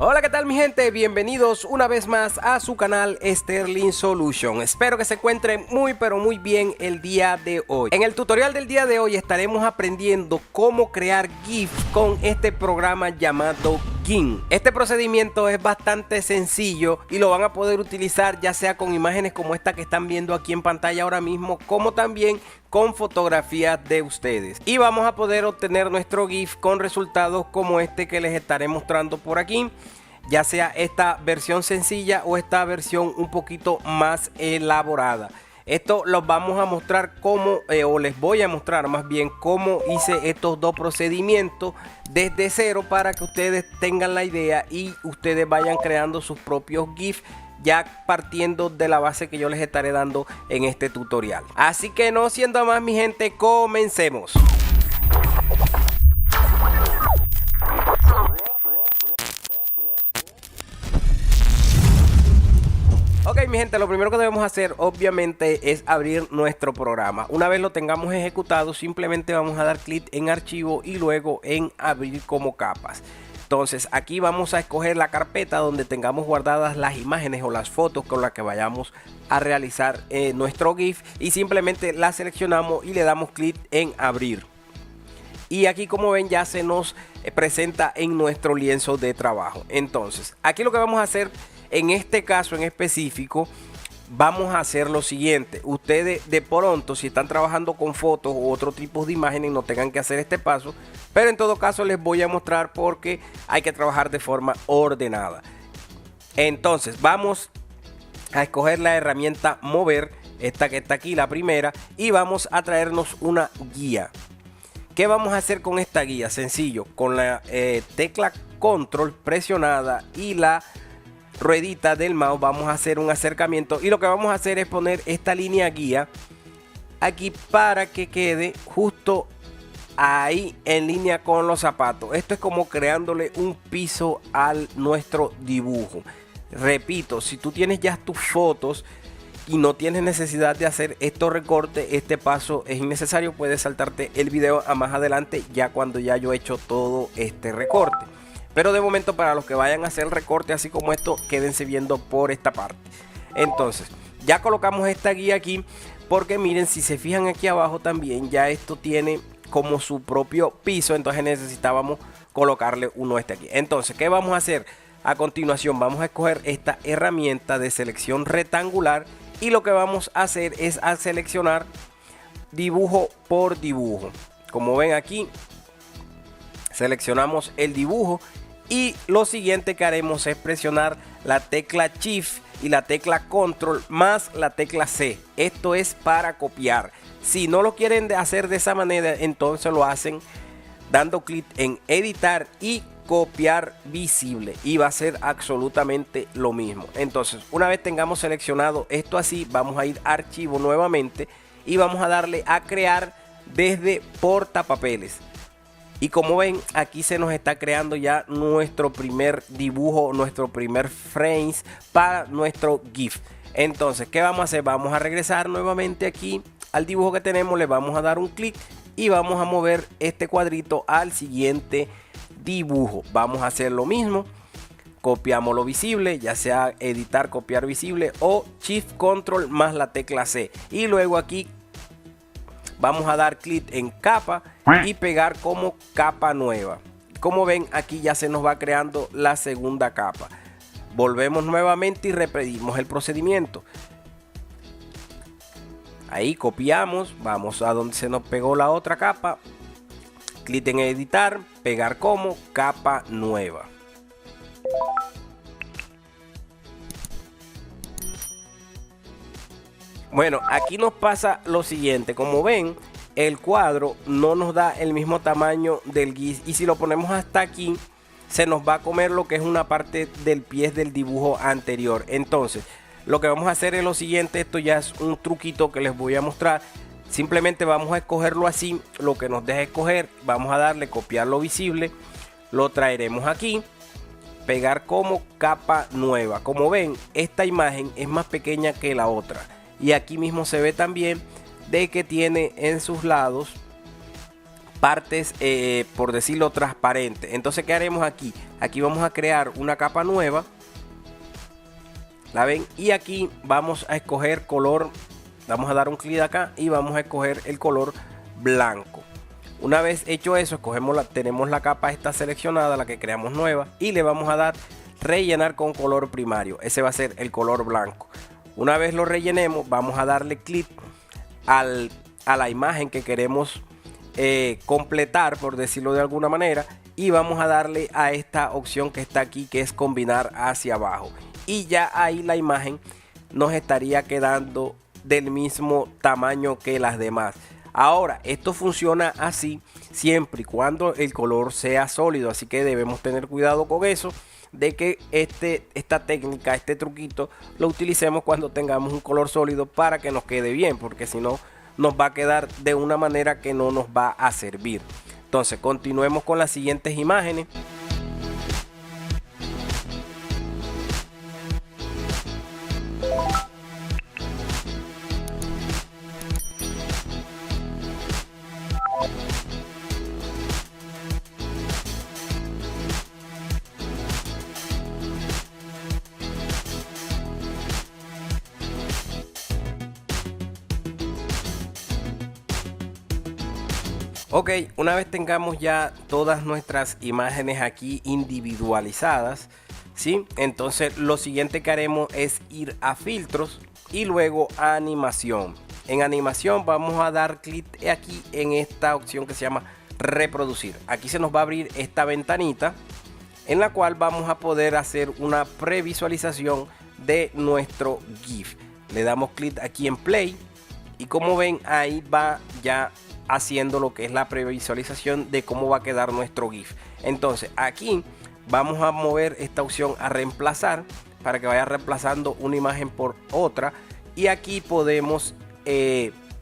Hola, ¿qué tal mi gente? Bienvenidos una vez más a su canal Sterling Solution. Espero que se encuentren muy pero muy bien el día de hoy. En el tutorial del día de hoy estaremos aprendiendo cómo crear GIF con este programa llamado GIMP. Este procedimiento es bastante sencillo y lo van a poder utilizar ya sea con imágenes como esta que están viendo aquí en pantalla ahora mismo, como también con fotografías de ustedes. Y vamos a poder obtener nuestro GIF con resultados como este que les estaré mostrando por aquí, ya sea esta versión sencilla o esta versión un poquito más elaborada. Esto los vamos a mostrar cómo, o les voy a mostrar más bien cómo hice estos dos procedimientos desde cero para que ustedes tengan la idea y ustedes vayan creando sus propios GIF, ya partiendo de la base que yo les estaré dando en este tutorial. Así que no siendo más mi gente, comencemos. Ok mi gente, lo primero que debemos hacer obviamente es abrir nuestro programa. Una vez lo tengamos ejecutado, simplemente vamos a dar clic en archivo y luego en abrir como capas. Entonces aquí vamos a escoger la carpeta donde tengamos guardadas las imágenes o las fotos con las que vayamos a realizar nuestro GIF, y simplemente la seleccionamos y le damos clic en abrir. Y aquí, como ven, ya se nos presenta en nuestro lienzo de trabajo. Entonces aquí lo que vamos a hacer en este caso en específico, vamos a hacer lo siguiente. Ustedes de pronto, si están trabajando con fotos u otro tipo de imágenes, no tengan que hacer este paso, pero en todo caso les voy a mostrar porque hay que trabajar de forma ordenada. Entonces vamos a escoger la herramienta mover, esta que está aquí, la primera, y vamos a traernos una guía. ¿Qué vamos a hacer con esta guía? Sencillo, con la tecla control presionada y la ruedita del mouse vamos a hacer un acercamiento, y lo que vamos a hacer es poner esta línea guía aquí para que quede justo ahí en línea con los zapatos. Esto es como creándole un piso a nuestro dibujo. Repito, si tú tienes ya tus fotos y no tienes necesidad de hacer estos recortes, este paso es innecesario. Puedes saltarte el video a más adelante, ya cuando ya yo he hecho todo este recorte. Pero de momento, para los que vayan a hacer el recorte así como esto, quédense viendo por esta parte. Entonces ya colocamos esta guía aquí, porque miren, si se fijan aquí abajo también ya esto tiene como su propio piso. Entonces necesitábamos colocarle uno aquí. Entonces, ¿qué vamos a hacer? A continuación vamos a escoger esta herramienta de selección rectangular, y lo que vamos a hacer es a seleccionar dibujo por dibujo. Como ven aquí, seleccionamos el dibujo, y lo siguiente que haremos es presionar la tecla Shift y la tecla Control más la tecla C. Esto es para copiar. Si no lo quieren hacer de esa manera, entonces lo hacen dando clic en editar y copiar visible, y va a ser absolutamente lo mismo. Entonces, una vez tengamos seleccionado esto así, vamos a ir a archivo nuevamente y vamos a darle a crear desde portapapeles. Y como ven, aquí se nos está creando ya nuestro primer dibujo, nuestro primer frames para nuestro GIF. Entonces, ¿qué vamos a hacer? Vamos a regresar nuevamente aquí al dibujo que tenemos, le vamos a dar un clic y vamos a mover este cuadrito al siguiente dibujo. Vamos a hacer lo mismo, copiamos lo visible, ya sea editar, copiar visible o Shift Control más la tecla C, y luego aquí vamos a dar clic en capa y pegar como capa nueva. Como ven, aquí ya se nos va creando la segunda capa. Volvemos nuevamente y repetimos el procedimiento. Ahí copiamos, vamos a donde se nos pegó la otra capa, clic en editar, pegar como capa nueva. Bueno, aquí nos pasa lo siguiente. Como ven, el cuadro no nos da el mismo tamaño del GIF, y si lo ponemos hasta aquí se nos va a comer lo que es una parte del pie del dibujo anterior. Entonces lo que vamos a hacer es lo siguiente. Esto ya es un truquito que les voy a mostrar. Simplemente vamos a escogerlo así, lo que nos deja escoger. Vamos a darle copiar lo visible, lo traeremos aquí, pegar como capa nueva. Como ven, esta imagen es más pequeña que la otra, y aquí mismo se ve también de que tiene en sus lados partes, por decirlo, transparentes. Entonces, ¿qué haremos aquí? Aquí vamos a crear una capa nueva. ¿La ven? Y aquí vamos a escoger color. Vamos a dar un clic acá y vamos a escoger el color blanco. Una vez hecho eso, tenemos la capa esta seleccionada, la que creamos nueva, y le vamos a dar rellenar con color primario. Ese va a ser el color blanco. Una vez lo rellenemos, vamos a darle clic a la imagen que queremos completar, por decirlo de alguna manera, y vamos a darle a esta opción que está aquí, que es combinar hacia abajo, y ya ahí la imagen nos estaría quedando del mismo tamaño que las demás. Ahora, esto funciona así siempre y cuando el color sea sólido, así que debemos tener cuidado con eso, de que esta técnica, este truquito, lo utilicemos cuando tengamos un color sólido para que nos quede bien, porque si no nos va a quedar de una manera que no nos va a servir. Entonces, continuemos con las siguientes imágenes. Ok, una vez tengamos ya todas nuestras imágenes aquí individualizadas, ¿sí? Entonces lo siguiente que haremos es ir a filtros y luego a animación. En animación vamos a dar clic aquí en esta opción que se llama reproducir. Aquí se nos va a abrir esta ventanita en la cual vamos a poder hacer una previsualización de nuestro GIF. Le damos clic aquí en play y como ven ahí va ya haciendo lo que es la previsualización de cómo va a quedar nuestro GIF. Entonces aquí vamos a mover esta opción a reemplazar para que vaya reemplazando una imagen por otra, y aquí podemos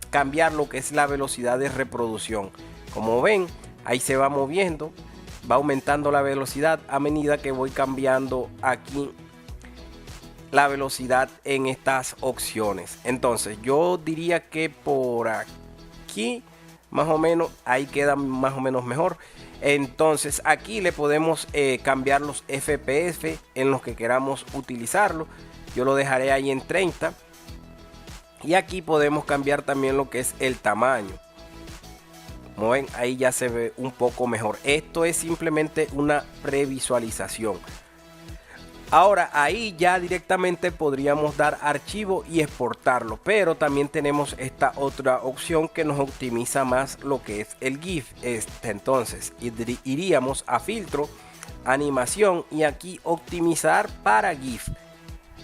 cambiar lo que es la velocidad de reproducción. Como ven, ahí se va moviendo, va aumentando la velocidad a medida que voy cambiando aquí la velocidad en estas opciones. Entonces yo diría que por aquí más o menos ahí queda más o menos mejor. Entonces aquí le podemos cambiar los FPS en los que queramos utilizarlo. Yo lo dejaré ahí en 30, y aquí podemos cambiar también lo que es el tamaño. Como ven, ahí ya se ve un poco mejor. Esto es simplemente una previsualización. Ahora ahí ya directamente podríamos dar archivo y exportarlo, pero también tenemos esta otra opción que nos optimiza más lo que es el GIF. Entonces iríamos a filtro, animación, y aquí optimizar para GIF.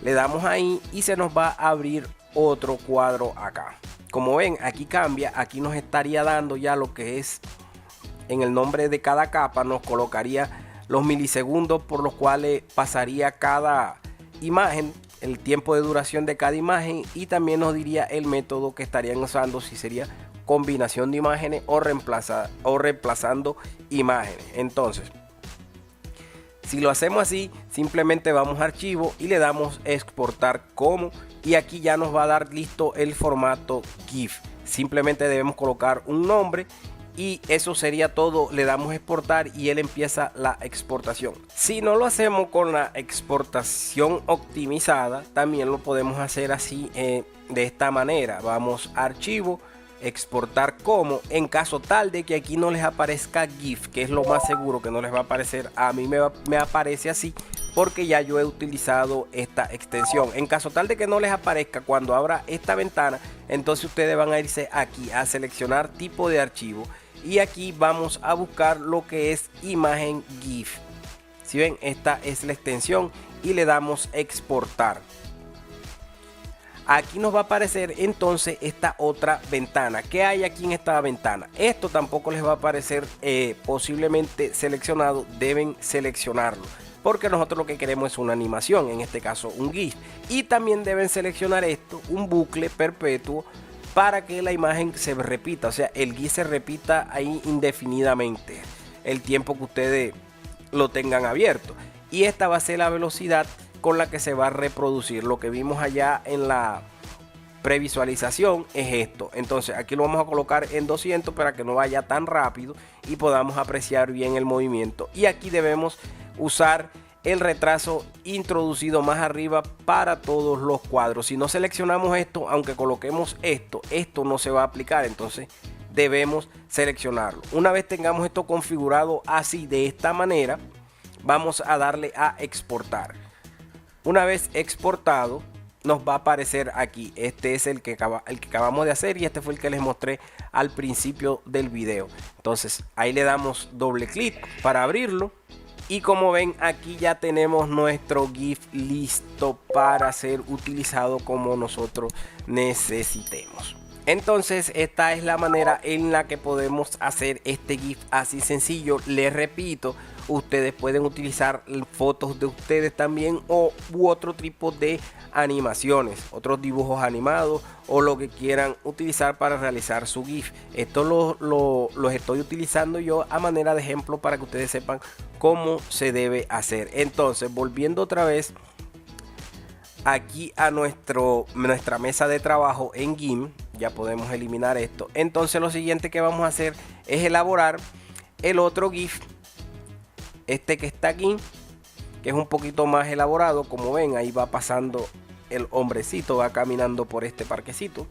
Le damos ahí y se nos va a abrir otro cuadro acá. Como ven, aquí cambia, aquí nos estaría dando ya lo que es en el nombre de cada capa, nos colocaría los milisegundos por los cuales pasaría cada imagen, el tiempo de duración de cada imagen, y también nos diría el método que estarían usando, si sería combinación de imágenes o reemplazando imágenes. Entonces, si lo hacemos así, simplemente vamos a archivo y le damos exportar como, y aquí ya nos va a dar listo el formato GIF. Simplemente debemos colocar un nombre y eso sería todo. Le damos exportar y él empieza la exportación. Si no lo hacemos con la exportación optimizada, también lo podemos hacer así, de esta manera. Vamos a archivo, exportar como, en caso tal de que aquí no les aparezca GIF, que es lo más seguro que no les va a aparecer. A mí me aparece así porque ya yo he utilizado esta extensión. En caso tal de que no les aparezca cuando abra esta ventana, entonces ustedes van a irse aquí a seleccionar tipo de archivo, y aquí vamos a buscar lo que es imagen GIF. Si ven, esta es la extensión y le damos exportar. Aquí nos va a aparecer entonces esta otra ventana. ¿Qué hay aquí en esta ventana? Esto tampoco les va a aparecer posiblemente seleccionado. Deben seleccionarlo porque nosotros lo que queremos es una animación, en este caso un GIF. Y también deben seleccionar esto, un bucle perpetuo, para que la imagen se repita, o sea, el GIF se repita ahí indefinidamente, el tiempo que ustedes lo tengan abierto. Y esta va a ser la velocidad con la que se va a reproducir, lo que vimos allá en la previsualización es esto. Entonces aquí lo vamos a colocar en 200 para que no vaya tan rápido y podamos apreciar bien el movimiento. Y aquí debemos usar el retraso introducido más arriba para todos los cuadros. Si no seleccionamos esto, aunque coloquemos esto no se va a aplicar. Entonces debemos seleccionarlo. Una vez tengamos esto configurado así, de esta manera, vamos a darle a exportar. Una vez exportado, nos va a aparecer aquí. Este es el que acabamos de hacer y este fue el que les mostré al principio del video. Entonces ahí le damos doble clic para abrirlo. Y como ven, aquí ya tenemos nuestro GIF listo para ser utilizado como nosotros necesitemos. Entonces esta es la manera en la que podemos hacer este GIF así sencillo. Les repito, ustedes pueden utilizar fotos de ustedes también u otro tipo de animaciones, otros dibujos animados o lo que quieran utilizar para realizar su GIF. Esto los estoy utilizando yo a manera de ejemplo para que ustedes sepan cómo se debe hacer. Entonces, volviendo otra vez aquí a nuestra mesa de trabajo en GIMP, ya podemos eliminar esto. Entonces lo siguiente que vamos a hacer es elaborar el otro GIF, este que está aquí, que es un poquito más elaborado. Como ven, ahí va pasando el hombrecito, va caminando por este parquecito.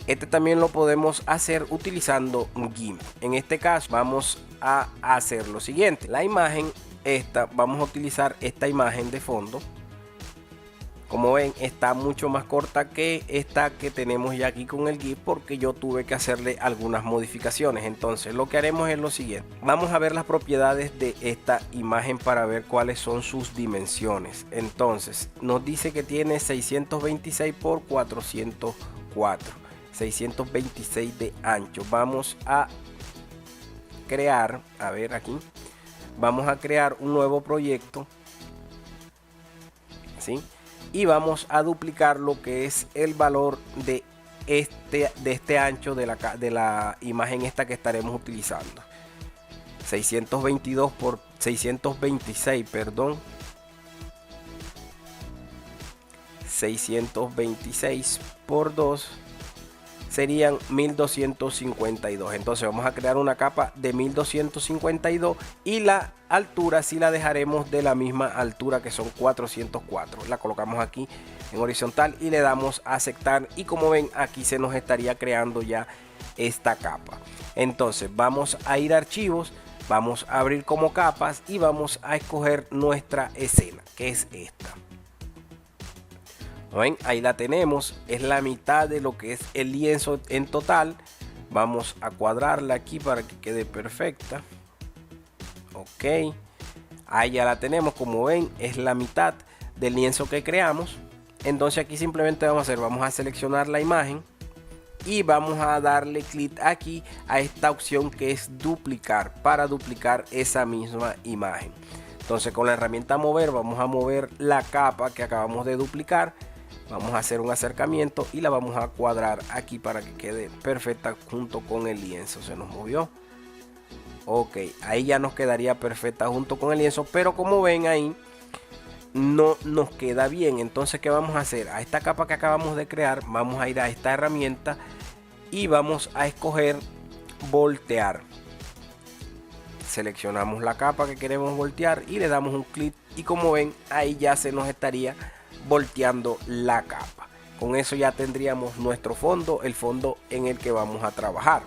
Este también lo podemos hacer utilizando un GIMP. En este caso vamos a hacer lo siguiente. La imagen esta, vamos a utilizar esta imagen de fondo. Como ven, está mucho más corta que esta que tenemos ya aquí con el GIF, porque yo tuve que hacerle algunas modificaciones. Entonces lo que haremos es lo siguiente. Vamos a ver las propiedades de esta imagen para ver cuáles son sus dimensiones. Entonces nos dice que tiene 626 por 404, 626 de ancho. Vamos a crear, a ver aquí, vamos a crear un nuevo proyecto, ¿sí? Y vamos a duplicar lo que es el valor de este ancho de la imagen esta que estaremos utilizando. 622 por 626, perdón. 626 por 2 serían 1252. Entonces vamos a crear una capa de 1252 y la altura sí la dejaremos de la misma altura, que son 404. La colocamos aquí en horizontal y le damos a aceptar, y como ven, aquí se nos estaría creando ya esta capa. Entonces vamos a ir a archivos, vamos a abrir como capas y vamos a escoger nuestra escena, que es esta. ¿Ven? Ahí la tenemos, es la mitad de lo que es el lienzo en total. Vamos a cuadrarla aquí para que quede perfecta. Ok, ahí ya la tenemos. Como ven, es la mitad del lienzo que creamos. Entonces aquí simplemente vamos a seleccionar la imagen y vamos a darle clic aquí a esta opción que es duplicar, para duplicar esa misma imagen. Entonces con la herramienta mover vamos a mover la capa que acabamos de duplicar. Vamos a hacer un acercamiento y la vamos a cuadrar aquí para que quede perfecta junto con el lienzo. Se nos movió. Ok, ahí ya nos quedaría perfecta junto con el lienzo, pero como ven ahí no nos queda bien. Entonces, ¿qué vamos a hacer? A esta capa que acabamos de crear, vamos a ir a esta herramienta y vamos a escoger voltear. Seleccionamos la capa que queremos voltear y le damos un clic, y como ven ahí ya se nos estaría volteando la capa. Con eso ya tendríamos nuestro fondo, el fondo en el que vamos a trabajar.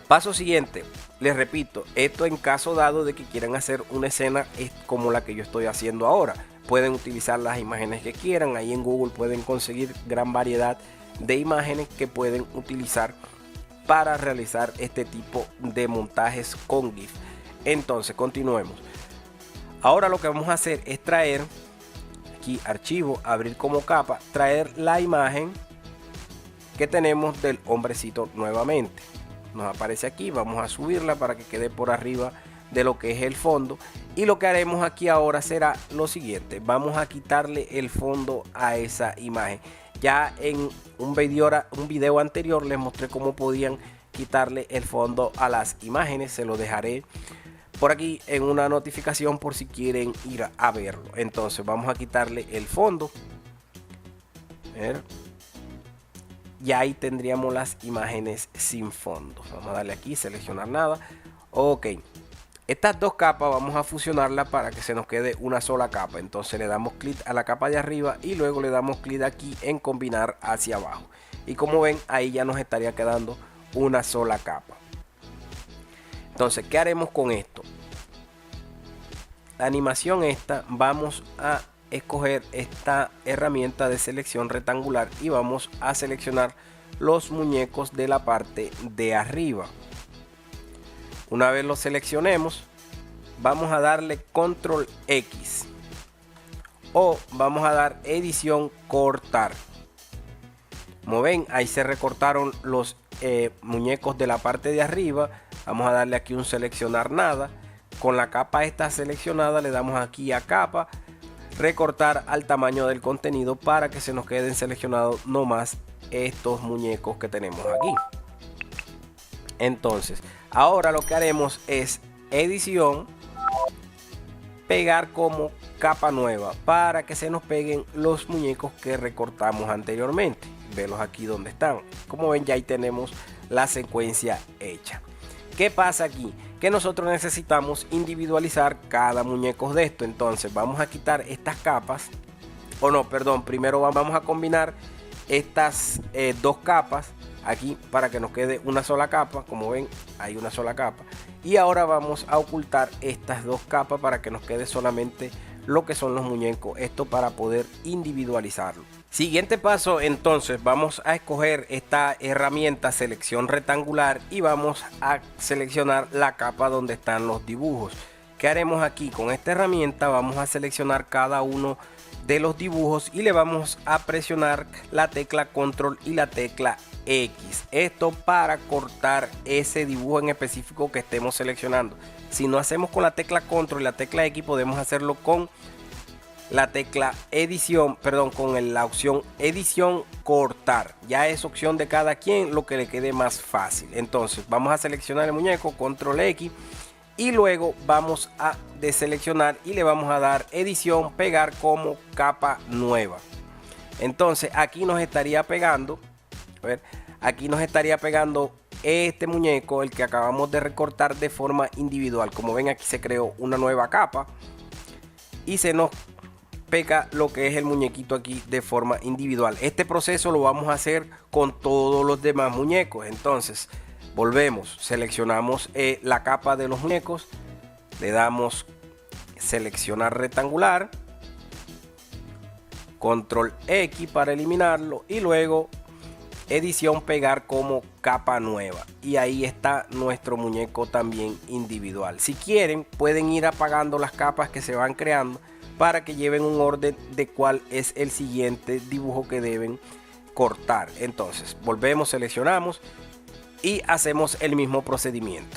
Paso siguiente, les repito, esto en caso dado de que quieran hacer una escena como la que yo estoy haciendo ahora. Pueden utilizar las imágenes que quieran. Ahí en Google pueden conseguir gran variedad de imágenes que pueden utilizar para realizar este tipo de montajes con GIF. Entonces continuemos. Ahora lo que vamos a hacer es traer aquí archivo, abrir como capa, traer la imagen que tenemos del hombrecito nuevamente. Nos aparece aquí, vamos a subirla para que quede por arriba de lo que es el fondo, y lo que haremos aquí ahora será lo siguiente: vamos a quitarle el fondo a esa imagen. Ya en un video anterior les mostré cómo podían quitarle el fondo a las imágenes. Se lo dejaré por aquí en una notificación por si quieren ir a verlo. Entonces vamos a quitarle el fondo A ver. Y ahí tendríamos las imágenes sin fondo. Vamos a darle aquí, seleccionar nada. Ok. Estas dos capas vamos a fusionarlas para que se nos quede una sola capa. Entonces le damos clic a la capa de arriba y luego le damos clic aquí en combinar hacia abajo. Y como ven, ahí ya nos estaría quedando una sola capa. Entonces, ¿qué haremos con esto? La animación esta, vamos a escoger esta herramienta de selección rectangular y vamos a seleccionar los muñecos de la parte de arriba. Una vez lo seleccionemos, vamos a darle control X o vamos a dar edición cortar. Como ven, ahí se recortaron los muñecos de la parte de arriba. Vamos a darle aquí un seleccionar nada. Con la capa esta seleccionada le damos aquí a capa, recortar al tamaño del contenido para que se nos queden seleccionados nomás estos muñecos que tenemos aquí. Entonces, ahora lo que haremos es edición, pegar como capa nueva para que se nos peguen los muñecos que recortamos anteriormente. Velos aquí donde están. Como ven, ya ahí tenemos la secuencia hecha. ¿Qué pasa aquí? Que nosotros necesitamos individualizar cada muñeco de esto. Entonces vamos a quitar estas capas. O no, perdón, primero vamos a combinar estas dos capas aquí para que nos quede una sola capa. Como ven, hay una sola capa. Y ahora vamos a ocultar estas dos capas para que nos quede solamente lo que son los muñecos. Esto para poder individualizarlo. Siguiente paso, entonces vamos a escoger esta herramienta selección rectangular y vamos a seleccionar la capa donde están los dibujos. ¿Qué haremos aquí? Con esta herramienta vamos a seleccionar cada uno de los dibujos y le vamos a presionar la tecla control y la tecla X. Esto para cortar ese dibujo en específico que estemos seleccionando. Si no hacemos con la tecla control y la tecla X, podemos hacerlo con la tecla edición, perdón, con la opción edición cortar. Ya es opción de cada quien, lo que le quede más fácil. Entonces vamos a seleccionar el muñeco, control X, y luego vamos a deseleccionar y le vamos a dar edición, pegar como capa nueva. Entonces aquí nos estaría pegando, a ver, aquí nos estaría pegando este muñeco, el que acabamos de recortar de forma individual. Como ven, aquí se creó una nueva capa y se nos pega lo que es el muñequito aquí de forma individual. Este proceso lo vamos a hacer con todos los demás muñecos. Entonces volvemos, seleccionamos la capa de los muñecos, le damos seleccionar rectangular, control X para eliminarlo y luego edición, pegar como capa nueva. Y ahí está nuestro muñeco también individual. Si quieren, pueden ir apagando las capas que se van creando para que lleven un orden de cuál es el siguiente dibujo que deben cortar. Entonces volvemos, seleccionamos y hacemos el mismo procedimiento.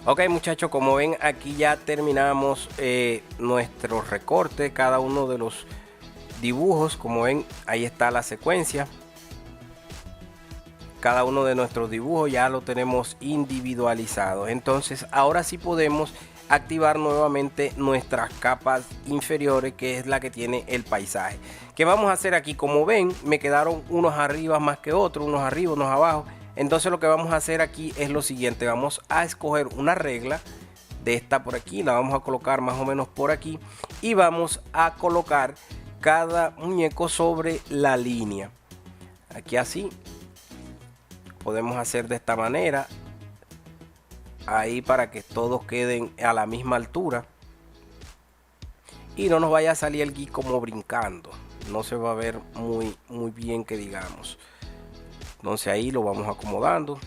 Ok, muchachos, como ven, aquí ya terminamos nuestro recorte, cada uno de los dibujos. Como ven, ahí está la secuencia. Cada uno de nuestros dibujos ya lo tenemos individualizado. Entonces ahora sí podemos activar nuevamente nuestras capas inferiores, que es la que tiene el paisaje. ¿Qué vamos a hacer aquí? Como ven, me quedaron unos arriba más que otros, unos arriba, unos abajo. Entonces lo que vamos a hacer aquí es lo siguiente. Vamos a escoger una regla de esta por aquí, la vamos a colocar más o menos por aquí y vamos a colocar cada muñeco sobre la línea. Aquí así podemos hacer de esta manera, ahí, para que todos queden a la misma altura y no nos vaya a salir el GIF como brincando. No se va a ver muy bien, que digamos. Entonces ahí lo vamos acomodando.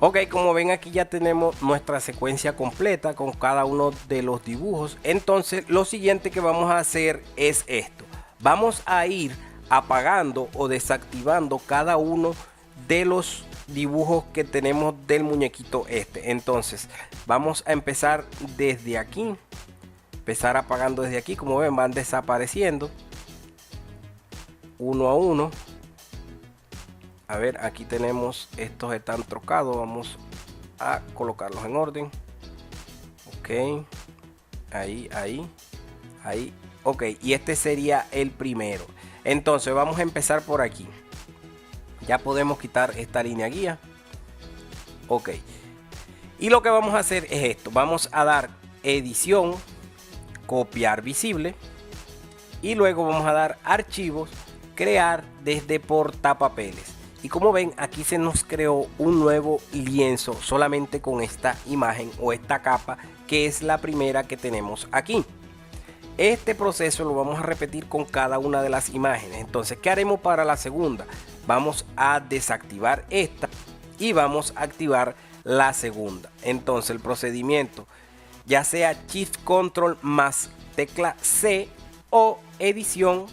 Ok, como ven aquí ya tenemos nuestra secuencia completa con cada uno de los dibujos. Entonces lo siguiente que vamos a hacer es esto. Vamos a ir apagando o desactivando cada uno de los dibujos que tenemos del muñequito este. Entonces vamos a empezar desde aquí. Empezar apagando desde aquí. Como ven, van desapareciendo uno a uno. A ver, aquí tenemos, estos están trocados, vamos a colocarlos en orden. Ok, ahí, ok, y este sería el primero. Entonces vamos a empezar por aquí. Ya podemos quitar esta línea guía. Ok, y lo que vamos a hacer es esto. Vamos a dar edición, copiar visible, y luego vamos a dar archivos, crear desde portapapeles. Y como ven, aquí se nos creó un nuevo lienzo solamente con esta imagen o esta capa, que es la primera que tenemos aquí. Este proceso lo vamos a repetir con cada una de las imágenes. Entonces, ¿qué haremos para la segunda? Vamos a desactivar esta y vamos a activar la segunda. Entonces, el procedimiento, ya sea Shift Control más tecla C o edición,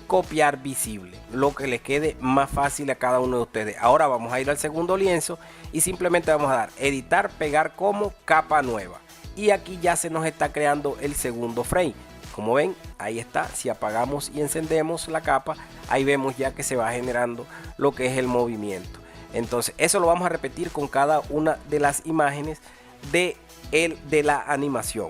copiar visible, lo que les quede más fácil a cada uno de ustedes. Ahora vamos a ir al segundo lienzo y simplemente vamos a dar editar, pegar como capa nueva, y aquí ya se nos está creando el segundo frame. Como ven, ahí está. Si apagamos y encendemos la capa, ahí vemos ya que se va generando lo que es el movimiento. Entonces eso lo vamos a repetir con cada una de las imágenes de la animación.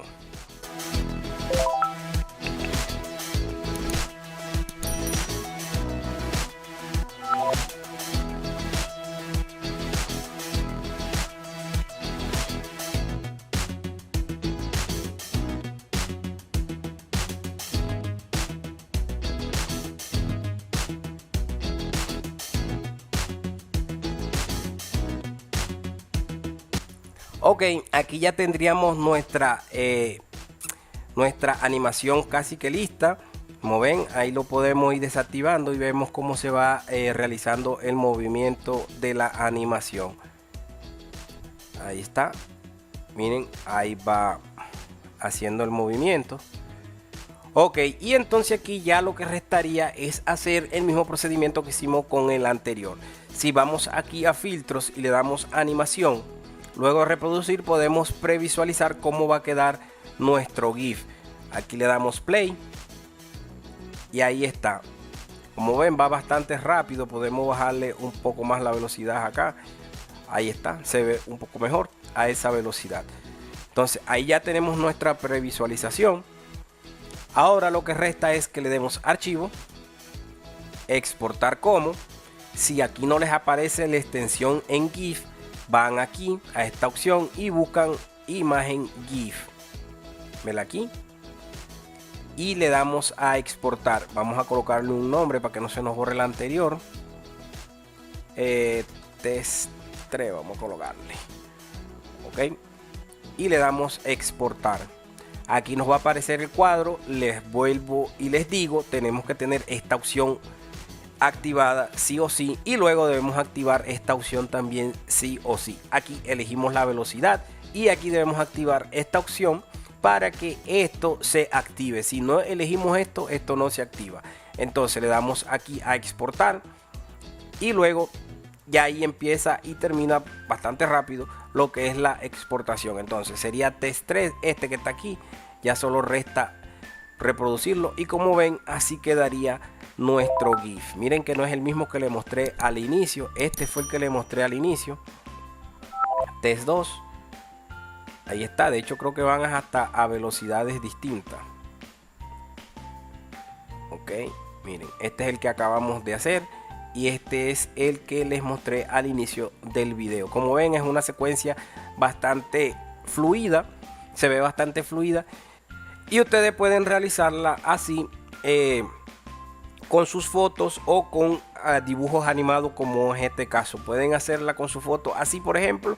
Ok, aquí ya tendríamos nuestra animación casi que lista. Como ven, ahí lo podemos ir desactivando y vemos cómo se va realizando el movimiento de la animación. Ahí está. Miren, ahí va haciendo el movimiento. Ok, y entonces aquí ya lo que restaría es hacer el mismo procedimiento que hicimos con el anterior. Si vamos aquí a filtros y le damos animación, luego de reproducir, podemos previsualizar cómo va a quedar nuestro GIF. Aquí le damos play y ahí está. Como ven, va bastante rápido. Podemos bajarle un poco más la velocidad acá. Ahí está, se ve un poco mejor a esa velocidad. Entonces ahí ya tenemos nuestra previsualización. Ahora lo que resta es que le demos archivo, exportar como. Si aquí no les aparece la extensión en GIF, van aquí a esta opción y buscan imagen GIF. Ven aquí y le damos a exportar. Vamos a colocarle un nombre para que no se nos borre el anterior. Test 3 vamos a colocarle. Ok, y le damos exportar. Aquí nos va a aparecer el cuadro. Les vuelvo y les digo, tenemos que tener esta opción activada sí o sí, y luego debemos activar esta opción también sí o sí. Aquí elegimos la velocidad y aquí debemos activar esta opción para que esto se active. Si no elegimos esto, esto no se activa. Entonces le damos aquí a exportar y luego ya ahí empieza y termina bastante rápido lo que es la exportación. Entonces sería test 3, este que está aquí. Ya solo resta reproducirlo y como ven, así quedaría nuestro GIF. Miren que no es el mismo que le mostré al inicio. Este fue el que le mostré al inicio. Test 2. Ahí está. De hecho creo que van hasta a velocidades distintas. Ok, miren, este es el que acabamos de hacer y este es el que les mostré al inicio del video. Como ven, es una secuencia bastante fluida. Se ve bastante fluida y ustedes pueden realizarla así con sus fotos o con dibujos animados, como es este caso. Pueden hacerla con su foto así, por ejemplo,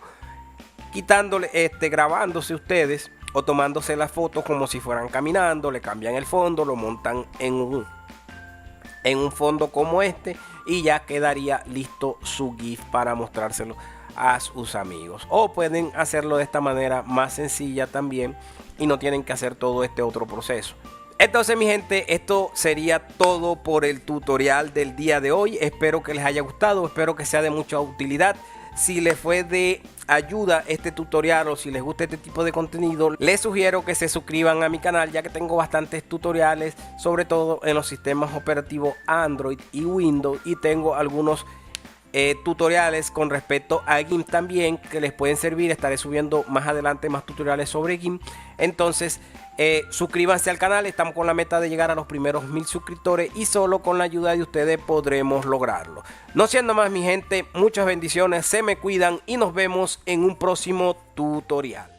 quitándole, grabándose ustedes o tomándose las fotos como si fueran caminando. Le cambian el fondo, lo montan en un fondo como este y ya quedaría listo su GIF para mostrárselo a sus amigos, o pueden hacerlo de esta manera más sencilla también y no tienen que hacer todo este otro proceso. Entonces mi gente, esto sería todo por el tutorial del día de hoy. Espero que les haya gustado, espero que sea de mucha utilidad. Si les fue de ayuda este tutorial o si les gusta este tipo de contenido, les sugiero que se suscriban a mi canal, ya que tengo bastantes tutoriales, sobre todo en los sistemas operativos Android y Windows, y tengo algunos tutoriales con respecto a GIMP también que les pueden servir. Estaré subiendo más adelante más tutoriales sobre GIMP. Entonces suscríbanse al canal, estamos con la meta de llegar a los primeros 1000 suscriptores y solo con la ayuda de ustedes podremos lograrlo. No siendo más mi gente, muchas bendiciones, se me cuidan y nos vemos en un próximo tutorial.